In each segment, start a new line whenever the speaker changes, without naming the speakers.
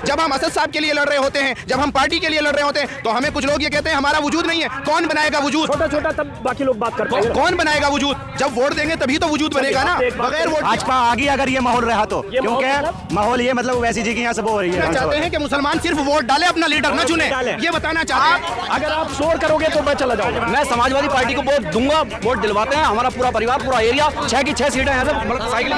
जब हम असद साहब के लिए लड़ रहे होते हैं, जब हम पार्टी के लिए लड़ रहे होते हैं, तो हमें कुछ लोग ये कहते हैं हमारा वजूद नहीं है। कौन बनाएगा वजूद?
छोटा छोटा तब बाकी लोग बात करते हैं।
कौन बनाएगा वजूद? जब वोट देंगे तभी तो वजूद बनेगा ना, बगैर वोट।
भाजपा आगे अगर ये माहौल रहा तो, क्योंकि माहौल ये मतलब वैसी जी की यहाँ सब हो रही है।
चाहते हैं कि मुसलमान सिर्फ वोट डाले, अपना लीडर न चुने, ये बताना चाहते हैं।
अगर आप शोर करोगे तो मैं चला जाऊंगा।
मैं समाजवादी पार्टी को वोट दूंगा, वोट दिलवाते हैं। हमारा पूरा परिवार, पूरा एरिया, 6 की 6 सीटें हैं सब, साइकिल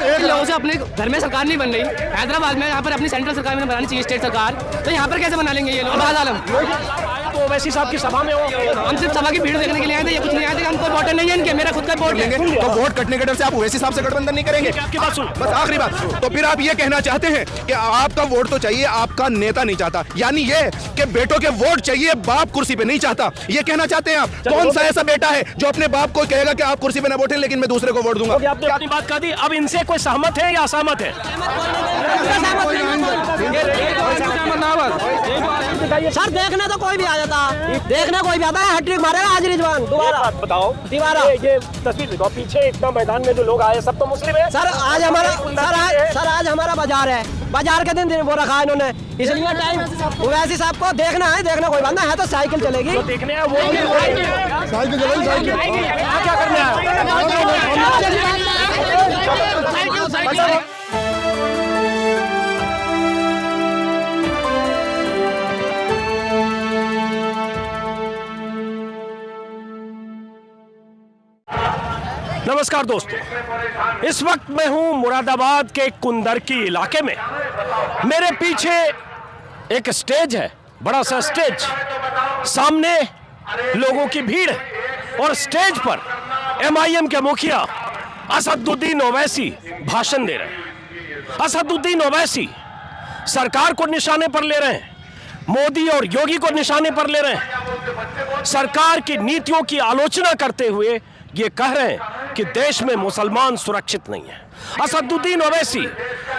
एक लोगों से अपने घर में सरकार नहीं बन रही। हैदराबाद में यहाँ पर अपनी सेंट्रल सरकार में बनानी चाहिए, स्टेट सरकार, तो यहाँ पर कैसे बना लेंगे ये लोग? आलम
तो ओवैसी साहब की सभा में हो,
हम सिर्फ सभा की भीड़ देखने के लिए आए थे, ये कुछ नहीं आए थे। हम कोई वोटर नहीं है इनके, मेरा खुद का वोट है।
तो वोट कटने के डर से आप ओवैसी साहब से गठबंधन नहीं करेंगे?
आपकी बात सुन,
बस आखिरी बात। तो फिर आप ये कहना चाहते हैं कि आपका वोट तो चाहिए, आपका नेता नहीं चाहता, यानी ये कि बेटों के वोट चाहिए, बाप कुर्सी पे नहीं चाहता, ये कहना चाहते हैं आप? कौन सा ऐसा बेटा है जो अपने बाप को कहेगा कि आप कुर्सी पे ना वोटें, लेकिन मैं दूसरे को वोट दूंगा?
आपने अपनी बात कह दी। अब इनसे कोई सहमत है या असहमत है?
सर देखने तो कोई भी आ जाता, देखने कोई भी आता है। हैट्रिक मारेगा आज रिजवान दोबारा।
बात बताओ,
दोबारा
ये तस्वीर दिखाओ, पीछे इतना मैदान में जो लोग आए सब तो मुस्लिम है।
सर आज हमारा बाजार है, बाजार के दिन वो रखा है इन्होंने, इसलिए टाइम ओवैसी साहब को देखना है। देखना कोई बात है तो साइकिल चलेगी,
तो देखने है वो साइकिल चलेगी। साइकिल क्या करना है? नमस्कार दोस्तों, इस वक्त मैं हूं मुरादाबाद के कुंदरकी इलाके में। मेरे पीछे एक स्टेज है, बड़ा सा स्टेज, सामने लोगों की भीड़ है और स्टेज पर MIM के मुखिया असदुद्दीन ओवैसी भाषण दे रहे हैं। असदुद्दीन ओवैसी सरकार को निशाने पर ले रहे हैं, मोदी और योगी को निशाने पर ले रहे हैं, सरकार की नीतियों की आलोचना करते हुए ये कह रहे हैं कि देश में मुसलमान सुरक्षित नहीं है। असदुद्दीन ओवैसी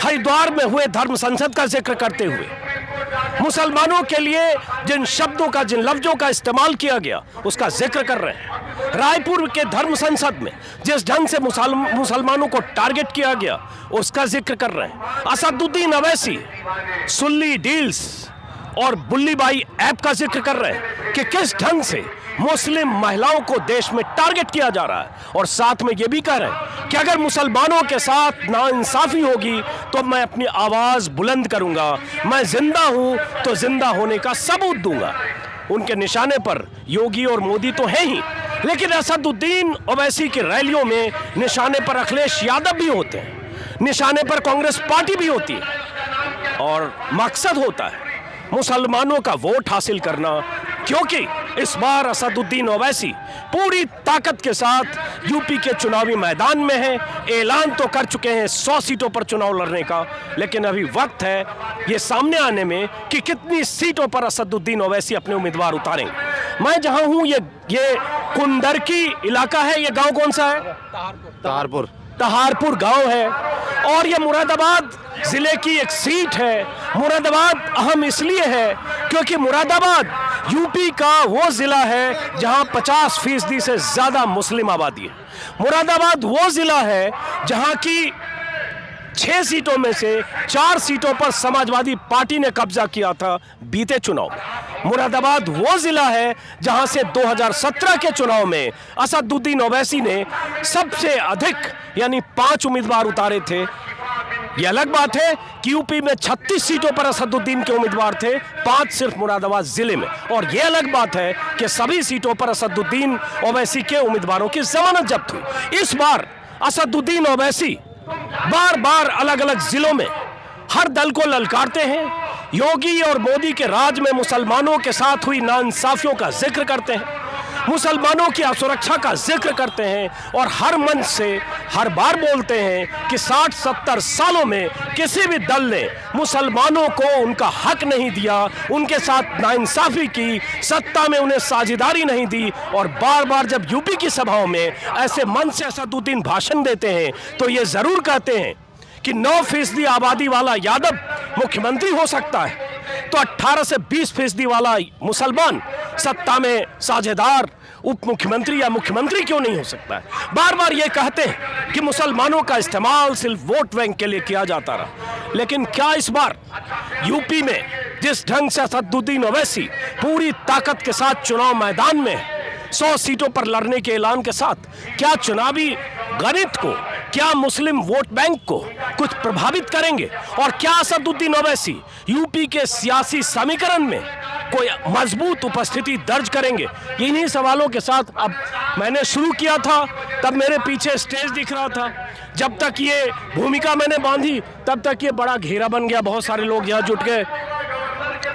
हरिद्वार में हुए धर्म संसद का जिक्र करते हुए मुसलमानों के लिए जिन शब्दों का, जिन लफ्जों का इस्तेमाल किया गया उसका जिक्र कर रहे हैं। रायपुर के धर्म संसद में जिस ढंग से मुसलमानों को टारगेट किया गया उसका जिक्र कर रहे हैं। असदुद्दीन ओवैसी सुल्ली डील्स और बुल्लीबाई ऐप का जिक्र कर रहे हैं कि किस ढंग से मुस्लिम महिलाओं को देश में टारगेट किया जा रहा है, और साथ में ये भी कह रहे हैं कि अगर मुसलमानों के साथ नाइंसाफी होगी तो मैं अपनी आवाज बुलंद करूंगा, मैं जिंदा हूं तो जिंदा होने का सबूत दूंगा। उनके निशाने पर योगी और मोदी तो हैं ही, लेकिन असदुद्दीन ओवैसी की रैलियों में निशाने पर अखिलेश यादव भी होते हैं, निशाने पर कांग्रेस पार्टी भी होती है, और मकसद होता है मुसलमानों का वोट हासिल करना। क्योंकि इस बार असदुद्दीन ओवैसी पूरी ताकत के साथ यूपी के चुनावी मैदान में है, ऐलान तो कर चुके हैं 100 सीटों पर चुनाव लड़ने का, लेकिन अभी वक्त है ये सामने आने में कि कितनी सीटों पर असदुद्दीन ओवैसी अपने उम्मीदवार उतारेंगे। मैं जहां हूं ये कुंदरकी इलाका है। ये गांव कौन सा है? तहारपुर गांव है, और ये मुरादाबाद जिले की एक सीट है। मुरादाबाद अहम इसलिए है क्योंकि मुरादाबाद यूपी का वो जिला है जहां 50% से ज्यादा मुस्लिम आबादी है। मुरादाबाद वो जिला है जहां की 6 सीटों में से 4 सीटों पर समाजवादी पार्टी ने कब्जा किया था बीते चुनाव में। मुरादाबाद वो जिला है जहां से 2017 के चुनाव में असदुद्दीन ओवैसी ने सबसे अधिक यानी 5 उम्मीदवार उतारे थे। यह अलग बात है कि यूपी में 36 सीटों पर असदुद्दीन के उम्मीदवार थे, 5 सिर्फ मुरादाबाद जिले में, और यह अलग बात है कि सभी सीटों पर असदुद्दीन ओवैसी के उम्मीदवारों की जमानत जब्त हुई। इस बार असदुद्दीन ओवैसी बार बार अलग अलग जिलों में हर दल को ललकारते हैं, योगी और मोदी के राज में मुसलमानों के साथ हुई नाइंसाफियों का जिक्र करते हैं, मुसलमानों की असुरक्षा का जिक्र करते हैं, और हर मंच से हर बार बोलते हैं कि 60-70 सालों में किसी भी दल ने मुसलमानों को उनका हक नहीं दिया, उनके साथ नाइंसाफी की, सत्ता में उन्हें साझेदारी नहीं दी। और बार बार जब यूपी की सभाओं में ऐसे मंच से असदुद्दीन भाषण देते हैं तो ये जरूर कहते हैं कि 9% आबादी वाला यादव मुख्यमंत्री हो सकता है, तो 18 से 20% वाला मुसलमान सत्ता में साझेदार, उप मुख्यमंत्री या मुख्यमंत्री क्यों नहीं हो सकता है? बार बार ये कहते हैं कि मुसलमानों का इस्तेमाल सिर्फ वोट बैंक के लिए किया जाता रहा, लेकिन क्या इस बार यूपी में जिस ढंग से असदुद्दीन ओवैसी पूरी ताकत के साथ चुनाव मैदान में 100 सीटों पर लड़ने के ऐलान के साथ, क्या चुनावी गणित को, क्या मुस्लिम वोट बैंक को कुछ प्रभावित करेंगे? और क्या असदुद्दीन ओवैसी यूपी के सियासी समीकरण में कोई मजबूत उपस्थिति दर्ज करेंगे? इन्हीं सवालों के साथ अब मैंने शुरू किया था, तब मेरे पीछे स्टेज दिख रहा था, जब तक ये भूमिका मैंने बांधी तब तक ये बड़ा घेरा बन गया, बहुत सारे लोग यहाँ जुट गए।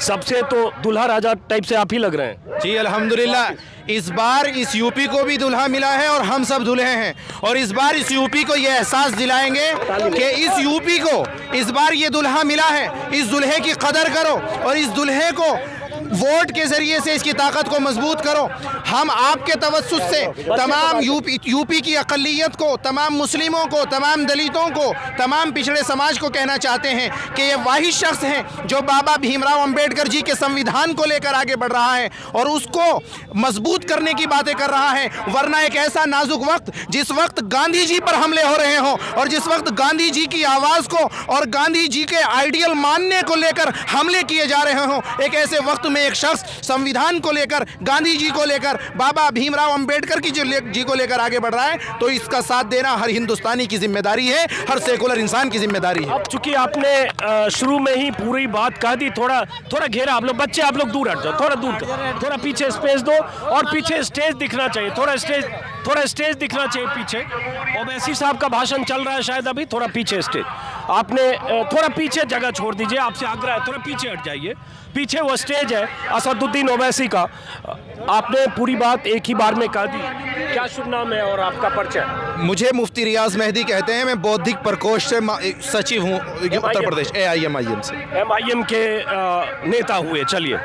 सबसे तो दूल्हा राजा टाइप से आप ही लग रहे हैं।
जी अल्हम्दुलिल्लाह, इस बार इस यूपी को भी दुल्हा मिला है और हम सब दूल्हे हैं। और इस बार इस यूपी को ये एहसास दिलाएंगे कि इस यूपी को इस बार ये दुल्हा मिला है, इस दुल्हे की कदर करो और इस दुल्हे को वोट के जरिए से इसकी ताकत को मजबूत करो। हम आपके तवज्जुह से तमाम यूपी की अक़लियत को, तमाम मुस्लिमों को, तमाम दलितों को, तमाम पिछड़े समाज को कहना चाहते हैं कि ये वही शख्स हैं जो बाबा भीमराव अंबेडकर जी के संविधान को लेकर आगे बढ़ रहा है और उसको मजबूत करने की बातें कर रहा है। वरना एक ऐसा नाजुक वक्त, जिस वक्त गांधी जी पर हमले हो रहे हों और जिस वक्त गांधी जी की आवाज़ को और गांधी जी के आइडियल मानने को लेकर हमले किए जा रहे हों, एक ऐसे वक्त में एक शख्स संविधान को लेकर, गांधी जी को लेकर, बाबा भीमराव अंबेडकर की जी को लेकर आगे बढ़ रहा है, तो इसका साथ देना हर हिंदुस्तानी की जिम्मेदारी है, हर सेकुलर इंसान की जिम्मेदारी है।
अब चूंकि आपने शुरू में ही पूरी बात कह दी, थोड़ा घेरा, आप लोग बच्चे, आप लोग दूर हट जाओ, थोड़ा दूर, थोड़ा पीछे स्पेस दो और पीछे स्टेज दिखना चाहिए, थोड़ा स्टेज दिखना चाहिए पीछे। ओवैसी साहब का भाषण चल रहा है शायद अभी, थोड़ा पीछे स्टेज, आपने थोड़ा पीछे जगह छोड़ दीजिए, आपसे आग्रह है, थोड़ा पीछे हट जाइए। पीछे वो स्टेज है असदुद्दीन ओवैसी का। आपने पूरी बात एक ही बार में कह दी। क्या शुभ नाम है और आपका परिचय?
मुझे मुफ्ती रियाज मेहदी कहते हैं, मैं बौद्धिक प्रकोष्ठ से सचिव हूँ उत्तर प्रदेश AIM से।
MIM के नेता हुए। चलिए,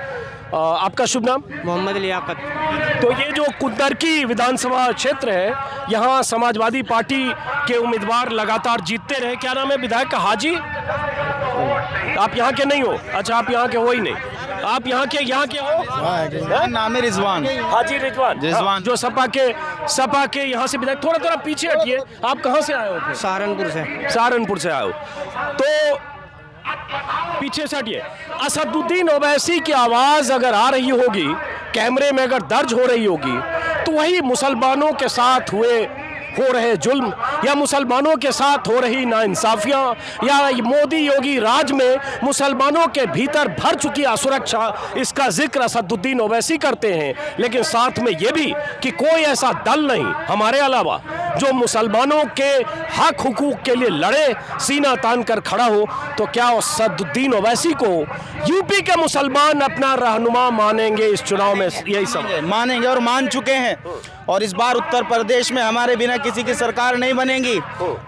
आपका शुभ नाम?
मोहम्मद लियाकत।
तो ये जो कुंदरकी विधानसभा क्षेत्र है, यहाँ समाजवादी पार्टी के उम्मीदवार लगातार जीतते रहे। क्या नाम है विधायक का? हाजी? आप यहाँ के नहीं हो? अच्छा, आप यहाँ के हो ही नहीं। आप यहाँ के हो?
नाम है रिजवान।
हाजी रिजवान, जो सपा के यहाँ से विधायक। थोड़ा पीछे हटिए। आप कहाँ से आए हो? सहारनपुर से आए हो, तो पीछे से हटिए। असदुद्दीन ओवैसी की आवाज अगर आ रही होगी, कैमरे में अगर दर्ज हो रही होगी, तो वही मुसलमानों के साथ हो रहे जुल्म या मुसलमानों के साथ हो रही नाइंसाफियां या मोदी योगी राज में मुसलमानों के भीतर भर चुकी असुरक्षा, इसका जिक्र असदुद्दीन ओवैसी करते हैं। लेकिन साथ में ये भी कि कोई ऐसा दल नहीं हमारे अलावा जो मुसलमानों के हक हुकूक के लिए लड़े, सीना तान कर खड़ा हो। तो क्या असदुद्दीन ओवैसी को यूपी के मुसलमान अपना रहनुमा मानेंगे इस चुनाव में? यही सब
मानेंगे और मान चुके हैं। और इस बार उत्तर प्रदेश में हमारे बिना किसी की सरकार नहीं बनेगी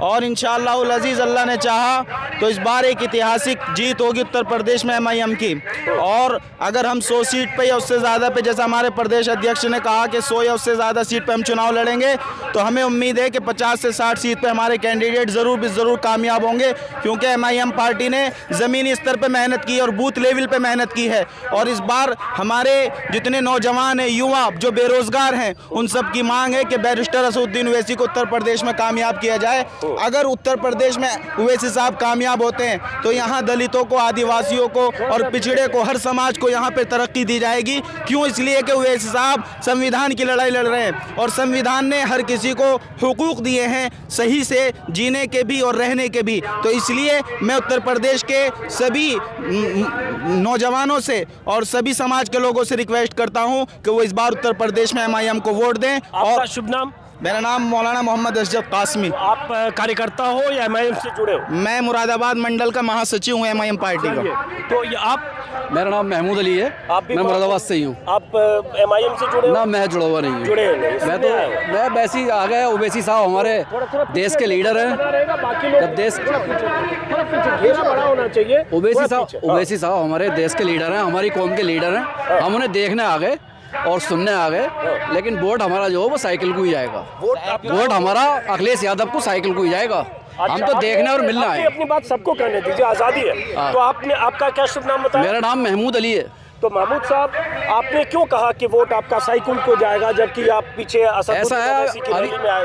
और इंशाअल्लाह अजीज अल्लाह ने चाहा तो इस बार एक ऐतिहासिक जीत होगी उत्तर प्रदेश में MIM की। और अगर हम 100 सीट पे या उससे ज़्यादा पे, जैसा हमारे प्रदेश अध्यक्ष ने कहा कि 100 या उससे ज़्यादा सीट पे हम चुनाव लड़ेंगे, तो हमें उम्मीद है कि 50 से 60 सीट पे हमारे कैंडिडेट ज़रूर कामयाब होंगे, क्योंकि MIM पार्टी ने ज़मीनी स्तर पर मेहनत की और बूथ लेवल पर मेहनत की है। और इस बार हमारे जितने नौजवान हैं, युवा जो बेरोज़गार हैं, उन सब की मांग है कि बैरिस्टर असदुद्दीन ओवैसी को उत्तर प्रदेश में कामयाब किया जाए। अगर उत्तर प्रदेश में ओवैसी साहब कामयाब होते हैं तो यहाँ दलितों को, आदिवासियों को और पिछड़े को, हर समाज को यहाँ पे तरक्की दी जाएगी। क्यों? इसलिए कि ओवैसी साहब संविधान की लड़ाई लड़ रहे हैं और संविधान ने हर किसी को हुकूक दिए हैं, सही से जीने के भी और रहने के भी। तो इसलिए मैं उत्तर प्रदेश के सभी नौजवानों से और सभी समाज के लोगों से रिक्वेस्ट करता हूँ कि वो इस बार उत्तर प्रदेश में MIM को वोट दें।
आपका शुभ नाम?
मेरा नाम मौलाना मोहम्मद अशरफ कासमी।
आप कार्यकर्ता हो या MIM से जुड़े हो?
मैं मुरादाबाद मंडल का महासचिव हूँ MIM पार्टी का।
तो ये आप?
मेरा नाम महमूद अली है, मैं मुरादाबाद से ही हूँ।
आप MIM से जुड़े हो?
ना, मैं जुड़ा हुआ नहीं हूँ। मैं वैसे ही आ गया। ओवैसी साहब हमारे देश के लीडर हैं। जब देश ओवैसी साहब हमारे देश के लीडर हैं, हमारी कौम के लीडर हैं। हम उन्हें देखने आ गए और सुनने आ गए, लेकिन वोट हमारा जो है वो साइकिल को ही जाएगा। वोट हमारा अखिलेश यादव को साइकिल को ही जाएगा। हम तो देखने और मिलना है।
अपनी बात सबको कहने दीजिए, आज़ादी है। तो आपका क्या शुभ नाम बताया?
मेरा नाम महमूद अली है।
तो महमूद साहब, आपने क्यों कहा कि वोट आपका साइकिल को जाएगा, जबकि आप पीछे
ऐसा है,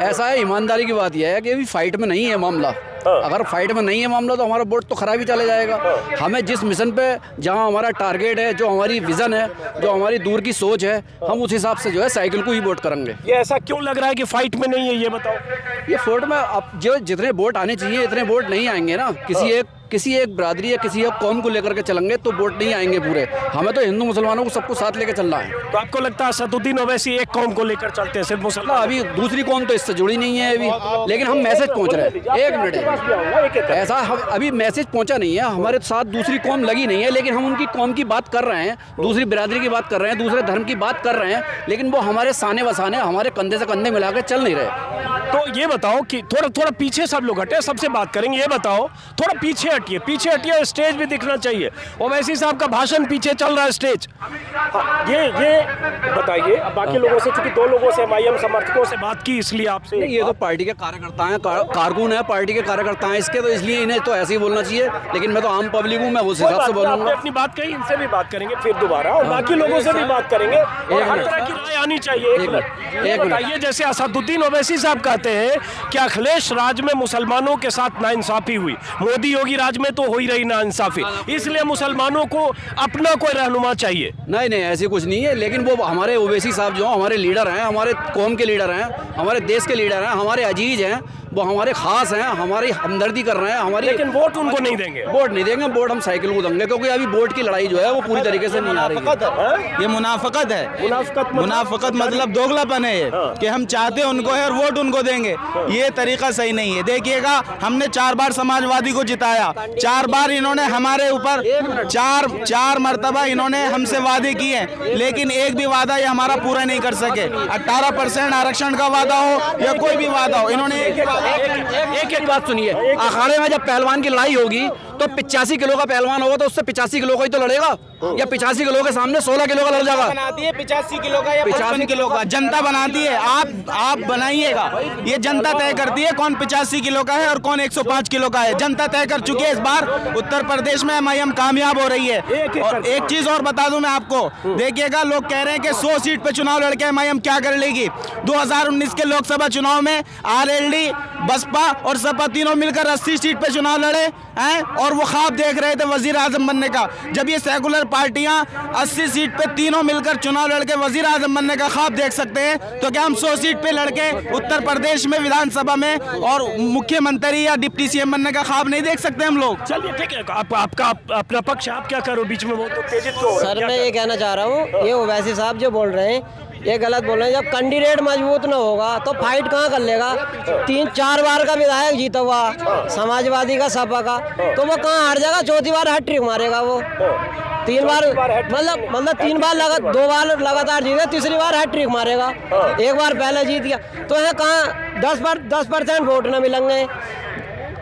ऐसा है, ईमानदारी की बात यह है कि अभी फाइट में नहीं है मामला। अगर फाइट में नहीं है मामला तो हमारा वोट तो खराब ही चले जाएगा। हमें जिस मिशन पे, जहां हमारा टारगेट है, जो हमारी विजन है, जो हमारी दूर की सोच है, हम उस हिसाब से जो है साइकिल को ही वोट करेंगे।
ये ऐसा क्यों लग रहा है कि फाइट में नहीं है, ये बताओ।
ये वोट में अब जो जितने वोट आने चाहिए इतने वोट नहीं आएंगे ना। किसी एक बिरादरी या किसी एक कौम को लेकर के चलेंगे तो वोट नहीं आएंगे पूरे। हमें तो हिंदू मुसलमानों को सबको साथ लेकर चलना है।
तो आपको लगता है असदुद्दीन ओवैसी एक कौम को लेकर चलते हैं, सिर्फ मुसलमान?
अभी दूसरी कौम तो इससे जुड़ी नहीं है अभी, लेकिन हम मैसेज पहुंच रहे हैं। एक मिनट, ऐसा हम अभी मैसेज पहुंचा नहीं है, हमारे साथ दूसरी कौम लगी नहीं है, लेकिन हम उनकी कौम की बात कर रहे हैं, दूसरी बिरादरी की बात कर रहे हैं, दूसरे धर्म की बात कर रहे हैं, लेकिन वो हमारे साने वसाने, हमारे कंधे से कंधे मिला के चल नहीं रहे।
तो ये बताओ कि थोड़ा पीछे सब लोग हटे, सबसे बात करेंगे। ये बताओ, थोड़ा पीछे हटिए, स्टेज भी दिखना चाहिए। ओवैसी साहब का भाषण पीछे चल रहा है स्टेज। हाँ, ये बताइए। अब बाकी लोगों से, चूंकि 2 लोगों से, MIM समर्थकों से बात की, इसलिए आपसे।
ये तो पार्टी के कार्यकर्ता हैं, कारकुन है, पार्टी के कार्यकर्ता हैं इसके, तो इसलिए इन्हें तो ऐसे ही बोलना चाहिए। लेकिन मैं तो आम पब्लिक हूँ, मैं उस हिसाब से बोलूँगा।
आपने अपनी बात कही, इनसे भी बात करेंगे फिर दोबारा, और बाकी लोगों से भी बात करेंगे, और हर तरह की राय आनी चाहिए। एक मिनट बताइए, जैसे असदुद्दीन ओवैसी साहब कहते हैं कि अखिलेश राज में मुसलमानों के साथ नाइंसाफी हुई, मोदी योगी राज में तो हो ही रही नाइंसाफी, इसलिए मुसलमानों को अपना कोई रहनुमा चाहिए।
नहीं, ऐसी कुछ नहीं है, लेकिन वो हमारे ओवैसी साहब जो हमारे लीडर हैं, हमारे कौम के लीडर हैं, हमारे देश के लीडर हैं, हमारे अजीज हैं, वो हमारे खास हैं, हमारी हमदर्दी कर रहे हैं हमारी।
लेकिन वोट उनको नहीं देंगे।
वोट नहीं देंगे, वोट हम साइकिल को देंगे, क्योंकि अभी वोट की लड़ाई जो है वो पूरी तरीके से नहीं आ रही है।
ये मुनाफकत है। मुनाफकत मतलब दोगलापन है ये, कि हम चाहते उनको है और वोट उनको देंगे। ये तरीका सही नहीं है। देखिएगा, हमने 4 बार समाजवादी को जिताया, 4 बार इन्होंने हमारे ऊपर चार मर्तबा इन्होंने हमसे वादे किए, लेकिन एक भी वादा ये हमारा पूरा नहीं कर सके। 18% आरक्षण का वादा हो या कोई भी वादा हो, इन्होंने
एक बात सुनिए, अखाड़े में जब पहलवान की लड़ाई होगी तो 85 किलो का पहलवान होगा तो उससे 85 किलो का ही तो लड़ेगा, या 85 किलो के सामने 16 किलो का लड़ जाएगा।
बनाती है 85 किलो का या 55 किलो का, जनता बनाती है। आप बनाइएगा, ये जनता तय करती है कौन 85 किलो का है और कौन 105 किलो का है। जनता तय कर चुकी है। इस बार उत्तर प्रदेश में MIM कामयाब हो रही है। और एक चीज और बता दूं मैं आपको, देखिएगा, लोग कह रहे हैं कि 100 सीट पे चुनाव लड़के MIM क्या कर लेगी। 2019 के लोकसभा चुनाव में RLD, बसपा और सपा तीनों मिलकर 80 सीट पे चुनाव लड़े हैं, और वो ख्वाब देख रहे थे वजीर आजम बनने का। जब ये सेकुलर पार्टियां 80 सीट पे तीनों मिलकर चुनाव लड़के वजीर आजम बनने का ख्वाब देख सकते हैं, तो क्या हम 100 सीट पे लड़के उत्तर प्रदेश में विधानसभा में और मुख्यमंत्री या डिप्टी CM बनने का ख्वाब नहीं देख सकते हम लोग?
चलिए ठीक है, आपका अपना पक्ष, आप क्या करो बीच में, वो तो तेजित को।
सर मैं ये कहना चाह रहा हूँ, ये ओवैसी साहब जो बोल रहे हैं ये गलत बोल रहे हैं। जब कैंडिडेट मजबूत ना होगा तो फाइट कहाँ कर लेगा। 3-4 बार का विधायक जीता हुआ समाजवादी का, सपा का, तो वो कहाँ हार जाएगा। 4थी बार हैट्रिक मारेगा वो। 3 बार मतलब 3 बार 2 बार लगातार जीते, तीसरी बार हैट्रिक मारेगा। 1 बार पहले जीत गया तो यहाँ कहाँ 10% वोट न मिलेंगे।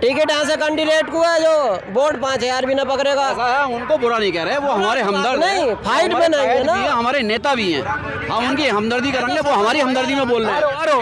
टिकट यहाँ से कैंडिडेट को है जो वोट 5000 भी न पकड़ेगा।
ऐसा है, उनको बुरा नहीं कह रहे, वो हमारे हमदर्द हैं।
नहीं, फाइट में नहीं है ना,
हमारे नेता भी हैं, हम उनकी हमदर्दी करेंगे, वो हमारी हमदर्दी में बोल रहे हैं।
अरे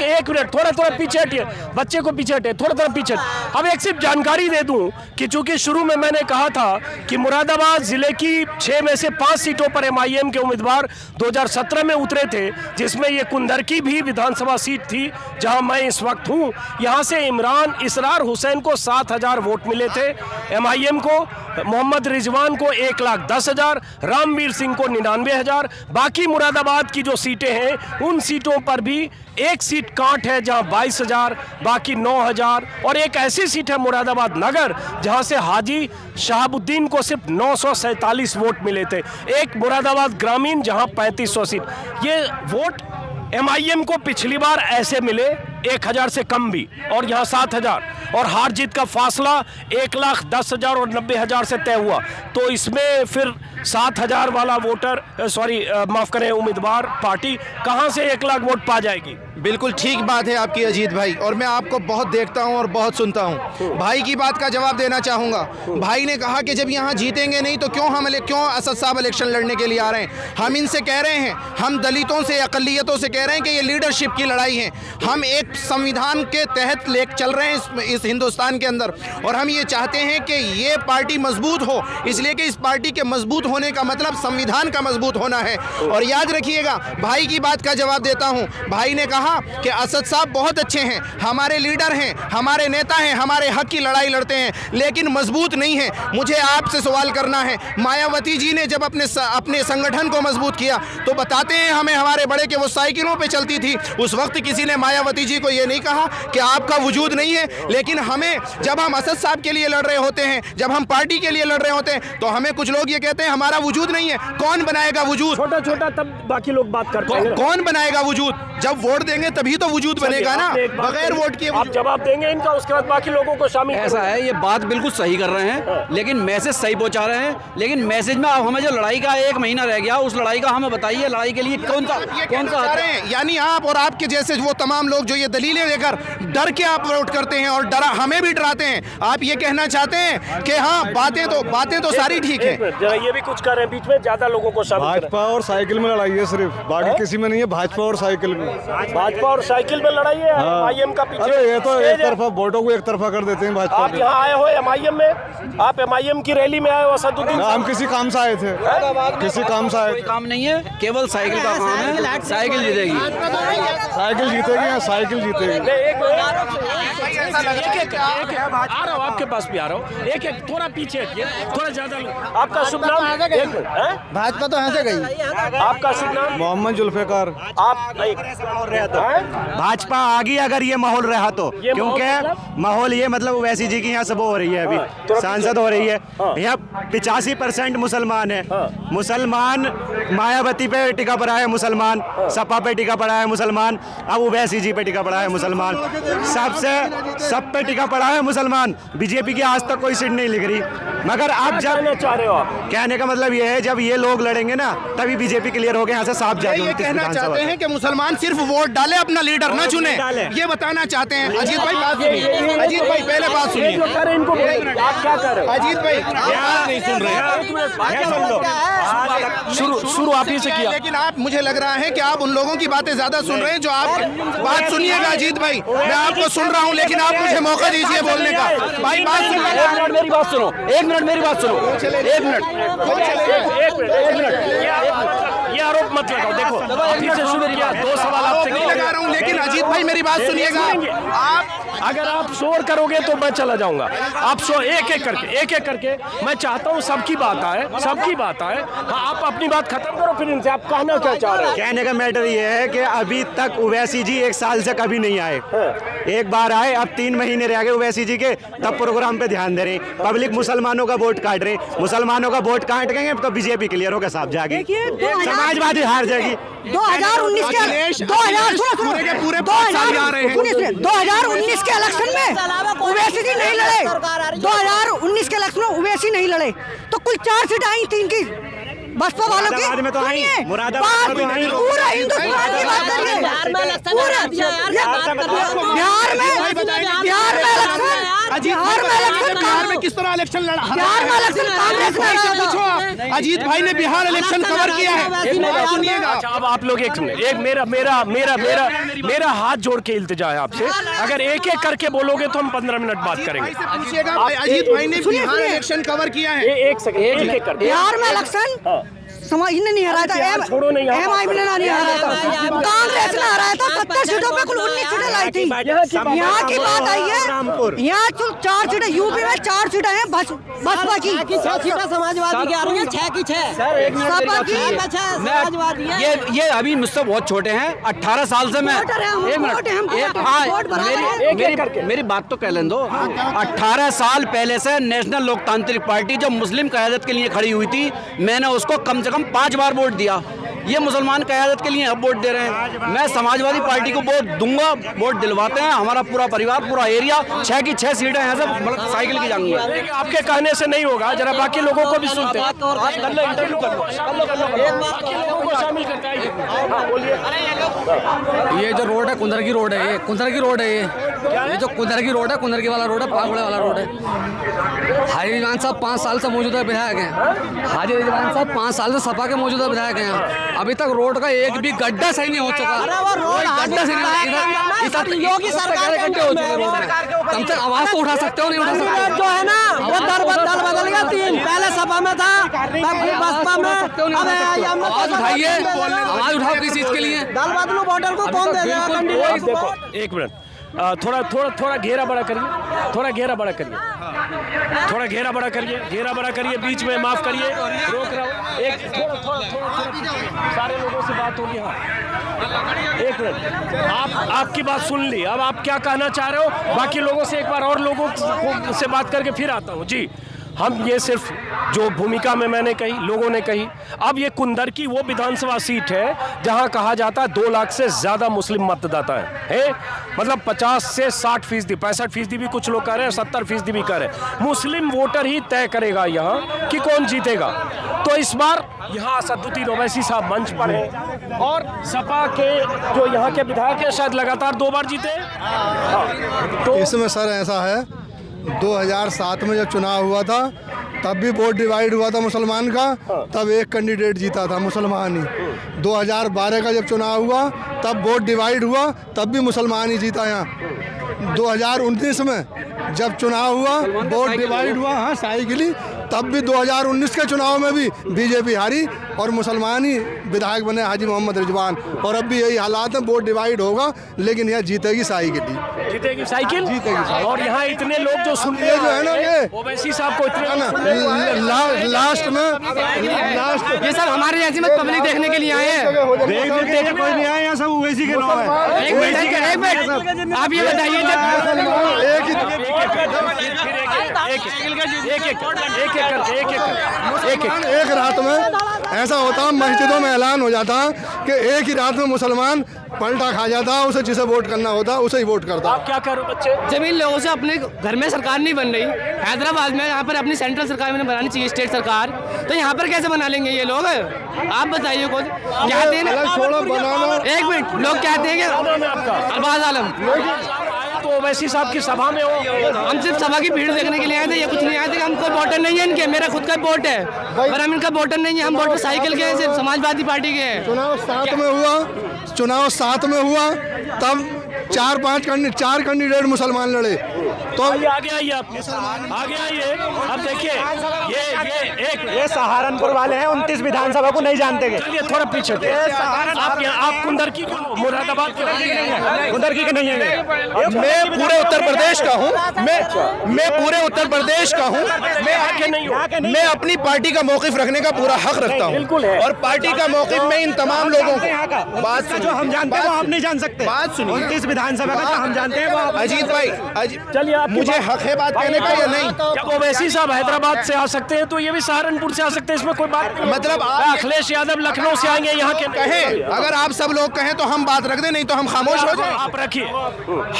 एक मिनट, थोड़ा पीछे हटिए, बच्चे को पीछे हटिए, थोड़ा पीछे। अब एक सिर्फ जानकारी दे दूं कि चूंकि शुरू में मैंने कहा था कि मुरादाबाद जिले की 6 में से 5 सीटों पर MIM के उम्मीदवार 2017 में उतरे थे, जिसमें ये कुंदरकी भी विधानसभा सीट थी जहां मैं इस वक्त हूं। यहां से इमरान इसरार हुसैन को 7000 वोट मिले थे, MIM को मोहम्मद रिजवान को 1,10,000, रामवीर सिंह को 99,000। बाकी मुरादाबाद की जो सीटें हैं उन सीटों पर भी एक सीट कांट है जहां 22,000, बाकी 9,000, और एक ऐसी सीट है मुरादाबाद नगर जहां से हाजी शहाबुद्दीन को सिर्फ 947 वोट मिले थे। एक मुरादाबाद ग्रामीण जहां 3500 सीट। ये वोट MIM को पिछली बार ऐसे मिले 1000 से कम भी, और यहाँ 7000, और हार जीत का फासला 1,10,000 और 90,000 से तय हुआ। तो इसमें फिर 7000 वाला वोटर, माफ करें, उम्मीदवार पार्टी कहाँ से 1 लाख वोट पा जाएगी?
बिल्कुल ठीक बात है आपकी अजीत भाई, और मैं आपको बहुत देखता हूं और बहुत सुनता हूं। भाई की बात का जवाब देना चाहूँगा। भाई ने कहा कि जब यहाँ जीतेंगे नहीं तो क्यों असद साहब इलेक्शन लड़ने के लिए आ रहे हैं। हम इनसे कह रहे हैं, हम दलितों से, अक़लियतों से कह रहे हैं कि ये लीडरशिप की लड़ाई है। हम एक संविधान के तहत ले चल रहे हैं इस हिंदुस्तान के अंदर, और हम ये चाहते हैं कि ये पार्टी मजबूत हो, इसलिए कि इस पार्टी के मजबूत होने का मतलब संविधान का मजबूत होना है। और याद रखिएगा, भाई की बात का जवाब देता हूँ। भाई ने कहा कि असद साहब बहुत अच्छे हैं, हमारे लीडर हैं, हमारे नेता हैं, हमारे हक की लड़ाई लड़ते हैं, लेकिन मजबूत नहीं है। मुझे आपसे सवाल करना है, मायावती जी ने जब अपने संगठन को मजबूत किया तो बताते हैं हमें हमारे बड़े कि वो साइकिलों पे चलती थी। उस वक्त किसी ने मायावती जी को ये नहीं कहा कि आपका वजूद नहीं है, लेकिन हमें जब हम असद साहब के लिए लड़ रहे होते हैं, जब हम पार्टी के लिए लड़ रहे होते हैं, तो हमें कुछ लोग ये कहते हैं हमारा वजूद नहीं है। कौन बनाएगा वजूद?
छोटा छोटा तब बाकी लोग बात करते हैं।
कौन बनाएगा वजूद? जब वोट देंगे तभी तो वजूद बनेगा ना, बगैर वोट किए
आप जवाब देंगे इनका, उसके बाद बाकी लोगों को शामिल
ऐसा है, ये बात बिल्कुल सही कर रहे हैं, लेकिन मैसेज सही पहुंचा रहे हैं। लेकिन मैसेज में अब हमें जो लड़ाई का 1 महीना रह गया, उस लड़ाई का हमें बताइए, लड़ाई के लिए कौन सा
रहे हैं? यानी आप और आपके जैसे वो तमाम लोग जो ये दलीलें लेकर डर के आप वोट करते हैं और डरा हमें भी डराते हैं। आप ये कहना चाहते हैं कि हाँ, बातें तो सारी ठीक है,
ये भी कुछ कर रहे हैं, बीच में ज्यादा लोगों को शामिल कर रहे हैं।
भाजपा और साइकिल में लड़ाई है सिर्फ, बाकी किसी में नहीं है। भाजपा और साइकिल में,
भाजपा और साइकिल में लड़ाई है। MIM का पीछे,
अरे ये तो एक तरफा वोटों को एक तरफा कर देते हैं भाजपा।
आप यहाँ आए हो MIM में, आप MIM की रैली में आए हो असदुद्दीन?
हम किसी काम से आए थे, किसी काम से आए
कोई काम नहीं है, केवल साइकिल का काम है। साइकिल जीतेगी,
साइकिल जीतेगी या साइकिल जीतेगी।
आ रहा हूँ आपके पास भी आ रहा हूँ। एक थोड़ा पीछे हटिए, थोड़ा ज्यादा। आपका शुभ नाम?
भाजपा तो यहाँ से गई।
आपका शुभ नाम?
मोहम्मद जुल्फिकार।
आप
भाजपा आ गई अगर ये माहौल रहा तो, क्योंकि माहौल ये मतलब ओवैसी जी की यहाँ सब हो रही है, अभी सांसद हो रही है। यहाँ 85% मुसलमान है। मुसलमान मायावती पे टिका पड़ा है, मुसलमान सपा पे टिका पड़ा है, मुसलमान अब ओवैसी जी पे टिका पड़ा है, मुसलमान सब पे टिका पड़ा है मुसलमान। बीजेपी की आज तक कोई सीट नहीं लिख रही, मगर आप जब
चाह रहे हो,
कहने का मतलब ये है जब ये लोग लड़ेंगे ना तभी बीजेपी क्लियर हो गए यहाँ से साफ जाएगी।
ये कहना चाहते हैं कि मुसलमान सिर्फ वोट डाले, अपना लीडर ना चुने, ये बताना चाहते हैं। अजीत भाई बात सुनिए, अजीत भाई पहले बात सुनिए।
आप क्या कर रहे हो?
अजीत भाई
नहीं सुन रहे
शुरू आप ही से किया,
लेकिन आप, मुझे लग रहा है कि आप उन लोगों की बातें ज्यादा सुन रहे हैं जो आप बात सुनिएगा। अजीत भाई मैं आपको सुन रहा हूं, लेकिन आप मुझे मौका दीजिए बोलने का। भाई बात सुनिए,
1 मिनट मेरी बात सुनो, 1 मिनट मेरी बात सुनो, 1 मिनट।
ये आरोप मत लगाओ। देखो अभी से शुरू किया, 2 सवाल आपसे
नहीं लगा रहा हूं, लेकिन अजीत भाई मेरी बात सुनिएगा। आप
अगर आप शोर करोगे तो मैं चला जाऊंगा। आप शोर एक एक करके मैं चाहता हूँ सबकी बात आए, सबकी बात आए। हाँ, आप अपनी बात खत्म करो, फिर इनसे आप कहना क्या चाह रहे हैं?
कहने का मैटर ये है कि अभी तक ओवैसी जी 1 साल से कभी नहीं आए। एक बार आए, अब 3 महीने रह गए ओवैसी जी के, तब प्रोग्राम पे ध्यान दे रहे हैं। पब्लिक मुसलमानों का वोट काट रहे, मुसलमानों का वोट काट गए तो बीजेपी क्लियर होकर साफ जाएगी, समाजवादी हार जाएगी।
2019 के 2019 के इलेक्शन में ओवैसी जी नहीं लड़े। 2019 के इलेक्शन में ओवैसी नहीं लड़े तो कुल 4 सीट आई थी इनकी बसपा वालों की।
मुरादाबाद में तो आई, मुरादाबाद में तो आई।
पूरा हिंदुस्तान की बात कर रहे हैं,
बिहार में किस तरह इलेक्शन लड़ा?
बिहार में इलेक्शन कांग्रेस ने लड़ा था।
पूछो आप, अजीत भाई ने बिहार इलेक्शन कवर किया है, सुनिएगा।
अच्छा, अब आप लोग एक मेरा हाथ जोड़ के इल्तिजा है आपसे, अगर एक एक करके बोलोगे तो हम 15 मिनट बात करेंगे।
पूछिएगा, अजीत भाई ने बिहार इलेक्शन कवर किया है।
एक सेकंड, एक कर
बिहार में इलेक्शन समाज ने नहीं हराया था,
छोड़ो नहीं,
MIM ने नहीं हराया था, कांग्रेस ने हराया था। 70 सीटों पे कुल 19 सीटें लाई थी। यहाँ की बात आई है, यहाँ 4 सीटें, यूपी में 4 सीटें हैं बसपा की,
6 सीटें समाजवादी की आ रही है, 6 की 6
सपा की।
समाजवादी है।
ये अभी मुझसे बहुत छोटे हैं, 18 साल से मैं। 1 मिनट, मेरी बात तो कह लें दो। 18 साल पहले से नेशनल लोकतांत्रिक पार्टी जो मुस्लिम क़यादत के लिए खड़ी हुई थी, मैंने उसको कम से कम 5 बार वोट दिया। ये मुसलमान क़यादत के लिए अब वोट दे रहे हैं। मैं समाजवादी पार्टी को वोट दूंगा, वोट दिलवाते हैं। हमारा पूरा परिवार, पूरा एरिया, 6 की 6 सीटें हैं सब, मतलब साइकिल की जाएंगी।
आपके कहने से नहीं होगा, जरा बाकी लोगों को भी सुनते हैं। इंटरव्यू कर लो, बाकी लोगों को शामिल करते हैं। हाँ, बोलिए।
ये जो रोड है कुंदर की रोड है, ये कुंदर की रोड है। ये जो कुंदर की रोड है, कुंदर की वाला रोड है, पागुड़े वाला रोड है। हाजी रिजवान साहब 5 साल से मौजूदा विधायक हैं। हाजी रिजवान साहब 5 साल से सपा के मौजूदा विधायक हैं। अभी तक रोड का एक भी गड्ढा सही नहीं हो चुका। गड्ढा सही नहीं, योगी सरकार गड्ढे हो चुके रोड में। कम से आवाज तो उठा सकते हो, नहीं उठा सकते
जो है ना वो दल बदल गया 3, पहले सपा में था, बसपा में,
आवाज उठाइए, आवाज उठाओ किस चीज के लिए।
दल बदलू वोटर को कौन दे देगा कैंडिडेट?
देखो, एक मिनट, थोड़ा घेरा बड़ा करिए, थोड़ा घेरा बड़ा करिए, थोड़ा घेरा बड़ा करिए, घेरा बड़ा करिए, बीच में माफ करिए, रोक रहा हूँ। एक थोड़ा सारे लोगों से बात होगी। हाँ, एक मिनट, आपकी बात सुन ली, अब आप क्या कहना चाह रहे हो? बाकी लोगों से एक बार और लोगों से बात करके फिर आता हूँ। जी, हम ये सिर्फ जो भूमिका में मैंने कही, लोगों ने कही। अब ये कुंदर की वो विधानसभा सीट है जहां कहा जाता है 2 लाख से ज्यादा मुस्लिम मतदाता है? मतलब 50 से 60%, 65% भी कुछ लोग कह रहे हैं, 70% भी कह रहे हैं। मुस्लिम वोटर ही तय करेगा यहाँ कि कौन जीतेगा। तो इस बार यहाँ असदुद्दीन ओवैसी साहब मंच पर हैं और सपा के जो यहाँ के विधायक है शायद लगातार 2 बार जीते।
तो इसमें सर ऐसा है, 2007 में जब चुनाव हुआ था तब भी वोट डिवाइड हुआ था मुसलमान का, तब एक कैंडिडेट जीता था मुसलमान ही। 2012 का जब चुनाव हुआ तब वोट डिवाइड हुआ, तब भी मुसलमान ही जीता यहाँ। 2019 में जब चुनाव हुआ वोट डिवाइड हुआ, हाँ साइकिली, तब भी 2019 के चुनाव में भी बीजेपी हारी और मुसलमान ही विधायक बने हाजी मोहम्मद रिजवान। और अब भी यही हालात है, वोट डिवाइड होगा लेकिन यह जीतेगी साइकिल,
जीतेगी साइकिल,
जीतेगी साइकिल।
और यहाँ इतने लोग जो सुन
ये जो है ना, ये
ओवैसी साहब को इतने
लास्ट में
ये सब हमारे यहाँ में पब्लिक देखने के लिए आए हैं।
कोई नहीं आए यहाँ, सब ओवैसी के नाम है।
एक मिनट, आप ये बताइए
एक रात में ऐसा होता, मस्जिदों में ऐलान हो जाता कि एक ही रात में मुसलमान पलटा खा जाता, उसे जिसे वोट करना होता उसे ही वोट करता।
आप क्या करो बच्चे?
जब इन लोगों से अपने घर में सरकार नहीं बन रही, हैदराबाद में यहाँ पर अपनी सेंट्रल सरकार में बनानी चाहिए, स्टेट सरकार, तो यहाँ पर कैसे बना लेंगे ये लोग? आप बताइए खुद। कहते हैं एक मिनट, लोग कहते हैं कि अरबाज आलम
तो ओवैसी साहब की सभा में हो।
हम सिर्फ सभा की भीड़ देखने के लिए आए थे, ये कुछ नहीं आए थे। हम कोई वोटर नहीं है इनके, मेरा खुद का वोट है, पर हम इनका वोटर नहीं है। हम वोटर साइकिल के हैं, सिर्फ समाजवादी पार्टी के हैं।
चुनाव 7 में हुआ तब 4 कैंडिडेट मुसलमान लड़े। तो
आगे आइए, आप आगे आइए। अब देखिए, ये
सहारनपुर वाले हैं, 29 विधानसभा को नहीं जानते।
चलिए थोड़ा पीछे आप कुंदर की मुरादाबाद के
कुंदर की नहीं है।
मैं पूरे उत्तर प्रदेश का हूँ, मैं पूरे उत्तर प्रदेश का हूँ। मैं अपनी पार्टी का मौकिफ रखने का पूरा हक रखता हूँ और पार्टी का मौकिफ में इन तमाम लोगों को बात
जो हम जानते हैं वो आप नहीं जान सकते।
बात सुनिए,
29 विधानसभा का जो हम जानते हैं वो
अजीत भाई, चलिए मुझे हक है बात कहने का या नहीं?
जब ओवैसी साहब हैदराबाद से आ सकते हैं तो ये भी सहारनपुर से आ सकते हैं, इसमें कोई बात नहीं।
मतलब
अखिलेश यादव लखनऊ से आएंगे यहाँ के।
कहें, अगर आप सब लोग कहें तो हम बात रख दें, नहीं तो हम खामोश हो जाएं।
आप रखिए।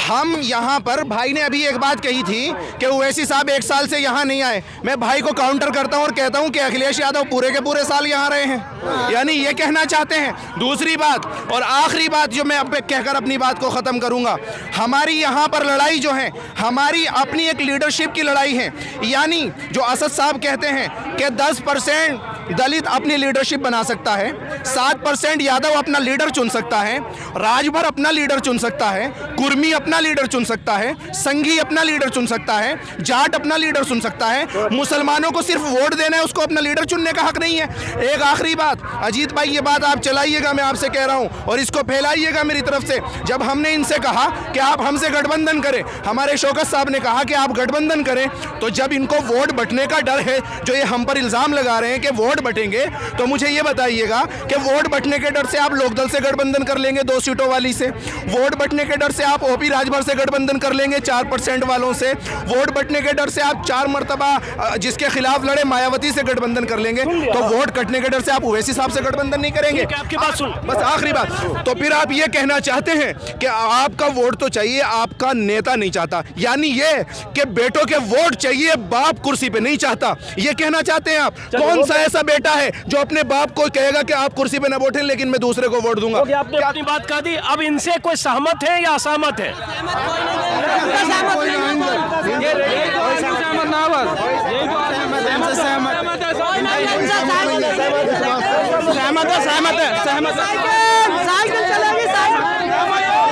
हम यहाँ पर, भाई ने अभी एक बात कही थी कि ओवैसी साहब 1 साल से यहाँ नहीं आए। मैं भाई को काउंटर करता हूँ और कहता हूँ कि अखिलेश यादव पूरे के पूरे साल यहाँ रहे हैं, यानी ये कहना चाहते हैं। दूसरी बात और आखिरी बात जो मैं अब कहकर अपनी बात को ख़त्म करूँगा, हमारी यहाँ पर लड़ाई जो है, हमारी अपनी एक लीडरशिप की लड़ाई है। यानी जो असद साहब कहते हैं कि 10% दलित अपनी लीडरशिप बना सकता है, 7% यादव अपना लीडर चुन सकता है, राजभर अपना लीडर चुन सकता है, कुर्मी अपना लीडर चुन सकता है, संघी अपना लीडर चुन सकता है, जाट अपना लीडर चुन सकता है। मुसलमानों को सिर्फ वोट देना है, उसको अपना लीडर चुनने का हक नहीं है। एक आखिरी बात, अजीत भाई ये बात आप चलाइएगा, मैं आपसे कह रहा हूं, और इसको फैलाइएगा मेरी तरफ से। जब हमने इनसे कहा कि आप हमसे गठबंधन करें, हमारे शौकत साहब ने कहा कि आप गठबंधन करें, तो जब इनको वोट बंटने का डर है, जो ये हम पर इल्ज़ाम लगा रहे हैं कि वोट वोट बटेंगे तो मुझे ये बताइएगा कि वोट बटने के डर से आप लोकदल से गठबंधन कर लेंगे 2 सीटों वाली से, वोट बटने के डर से आप ओपी राजभर से गठबंधन कर लेंगे 4% वालों से, वोट बटने के डर से आप 4 मरतबा जिसके खिलाफ लड़े मायावती से गठबंधन कर लेंगे, तो वोट कटने के डर से आप ओवैसी साहब से गठबंधन नहीं करेंगे।
आपकी बात सुन,
बस आखिरी बात, तो फिर आप ये कहना चाहते हैं कि आपका वोट तो चाहिए, आपका नेता नहीं चाहता, यानी ये कि बेटों के वोट चाहिए, बाप कुर्सी पे नहीं चाहता, ये कहना चाहते हैं आप? कौन सा ऐसा बेटा है जो अपने बाप को कहेगा कि आप कुर्सी पे ना बैठे लेकिन मैं दूसरे को वोट दूंगा?
आपने अपनी बात कह दी, अब इनसे कोई सहमत है या असहमत है?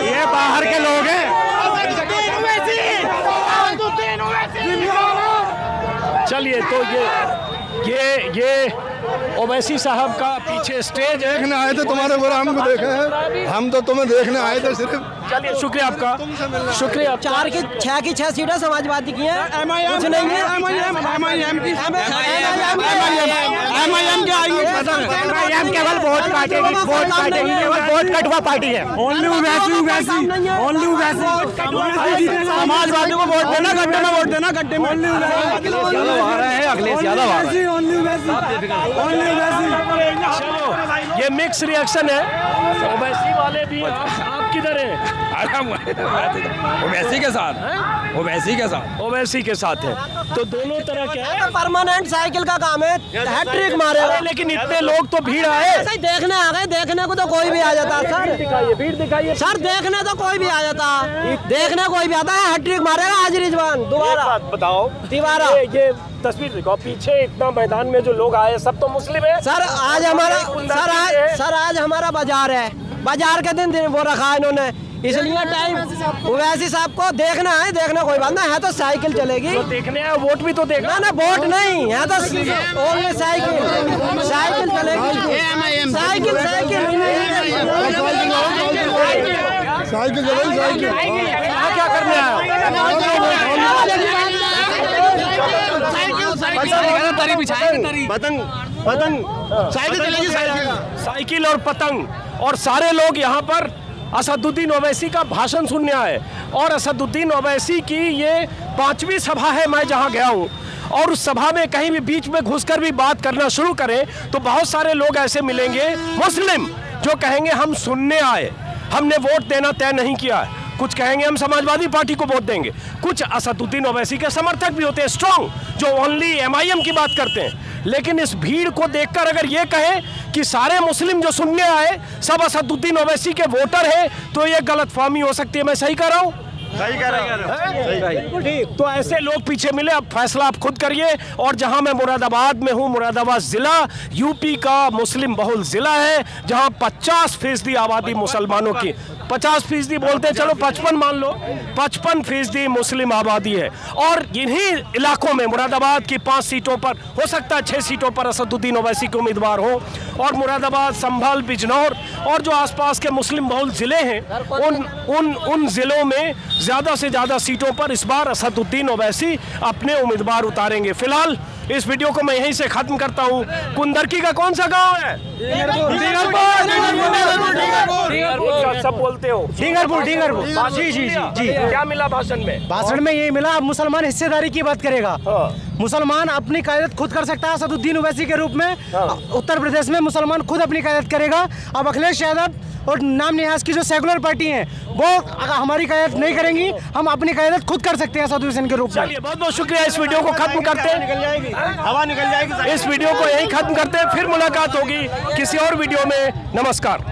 ये बाहर के लोग हैं।
चलिए, तो ये ओवैसी साहब का पीछे स्टेज है।
देखने आए थे तुम्हारे प्रोग्राम को, देखे हैं हम तो तुम्हें देखने आए थे सिर्फ।
चलिए, शुक्रिया आपका, शुक्रिया।
4 की 6 सीटें समाजवादी की हैं, कुछ नहीं है।
MIM केवल वोट काटेगी, केवल वोट कटवा पार्टी है। ओनली समाजवादी को वोट देना, गड्ढे में वोट देना, गड्ढे में।
अखिलेश यादव आ रहे हैं।
चलो, ये मिक्स रिएक्शन है। ओवैसी वाले भी, आप किधर हैं?
ओवैसी के साथ, ओवैसी के साथ,
ओवैसी के साथ है, तो दोनों तरह के हैं।
परमानेंट साइकिल का काम है, हैट्रिक मारेगा।
लेकिन इतने लोग तो भीड़ आए,
ऐसे ही देखने आ गए, देखने को तो कोई भी आ जाता सर।
भीड़ दिखाइए
सर, देखने तो कोई भी आ जाता, देखने कोई भी आता है, हैट्रिक मारेगा आज रिजवान दोबारा।
बताओ,
दीवारा
ये तस्वीर दिखाओ, पीछे इतना मैदान में जो लोग आए सब तो मुस्लिम है।
सर आज हमारा आज हमारा बाजार है, बाजार के दिन वो रखा है इन्होंने, इसलिए टाइम ओवैसी साहब को देखना है, देखना कोई बात ना है, तो साइकिल चलेगी।
तो देखने है, वोट भी तो देखना
ना, वोट नहीं है, तो ओनली साइकिल चलेगी। साइकिल
क्या करने आया? साइकिल और पतंग, और सारे लोग यहाँ पर असदुद्दीन ओवैसी का भाषण सुनने आए। और असदुद्दीन ओवैसी की ये 5वीं सभा है मैं जहाँ गया हूँ, और उस सभा में कहीं भी बीच में घुसकर भी बात करना शुरू करें तो बहुत सारे लोग ऐसे मिलेंगे मुस्लिम जो कहेंगे हम सुनने आए, हमने वोट देना तय नहीं किया है। कुछ कहेंगे हम समाजवादी पार्टी को वोट देंगे, कुछ असदुद्दीन ओवैसी के समर्थक भी होते हैं स्ट्रॉन्ग, जो ओनली MIM की बात करते हैं। लेकिन इस भीड़ को देखकर अगर ये कहें कि सारे मुस्लिम जो सुनने आए सब असदुद्दीन ओवैसी के वोटर हैं, तो ये गलतफहमी हो सकती है। मैं सही कह रहा हूँ?
सही कह रहे हैं।
तो ऐसे लोग पीछे मिले, अब फैसला आप खुद करिए। और जहां मैं मुरादाबाद में हूं, मुरादाबाद जिला यूपी का मुस्लिम बहुल जिला है, जहां 50% आबादी मुसलमानों की, 50% बोलते हैं, चलो 55 मान लो, 55% मुस्लिम आबादी है। और इन्हीं इलाकों में मुरादाबाद की 5 सीटों पर, हो सकता है 6 सीटों पर असदुद्दीन ओवैसी के उम्मीदवार हो, और मुरादाबाद, संभल, बिजनौर और जो आसपास के मुस्लिम बहुल जिले हैं उन जिलों में ज्यादा से ज्यादा सीटों पर इस बार असदुद्दीन ओवैसी अपने उम्मीदवार उतारेंगे। फिलहाल इस वीडियो को मैं यहीं से खत्म करता हूं। कुंदरकी का कौन सा गांव है? सब बोलते हो
ढींगरपुर।
जी। क्या मिला भाषण में?
भाषण में ये मिला, अब मुसलमान हिस्सेदारी की बात करेगा। मुसलमान अपनी क़यादत खुद कर सकता है असदुद्दीन ओवैसी के रूप में। उत्तर प्रदेश में मुसलमान खुद अपनी क़यादत करेगा। अब अखिलेश यादव और नाम निहाज की जो सेकुलर पार्टी है वो अगर हमारी क़यादत नहीं करेंगी, हम अपनी क़यादत खुद कर सकते हैं असदुद्दीन के रूप में।
चलिए, बहुत बहुत शुक्रिया। इस वीडियो को खत्म करते हैं,
हवा निकल जाएगी।
इस वीडियो को यहीं खत्म करते हैं, फिर मुलाकात होगी किसी और वीडियो में। नमस्कार।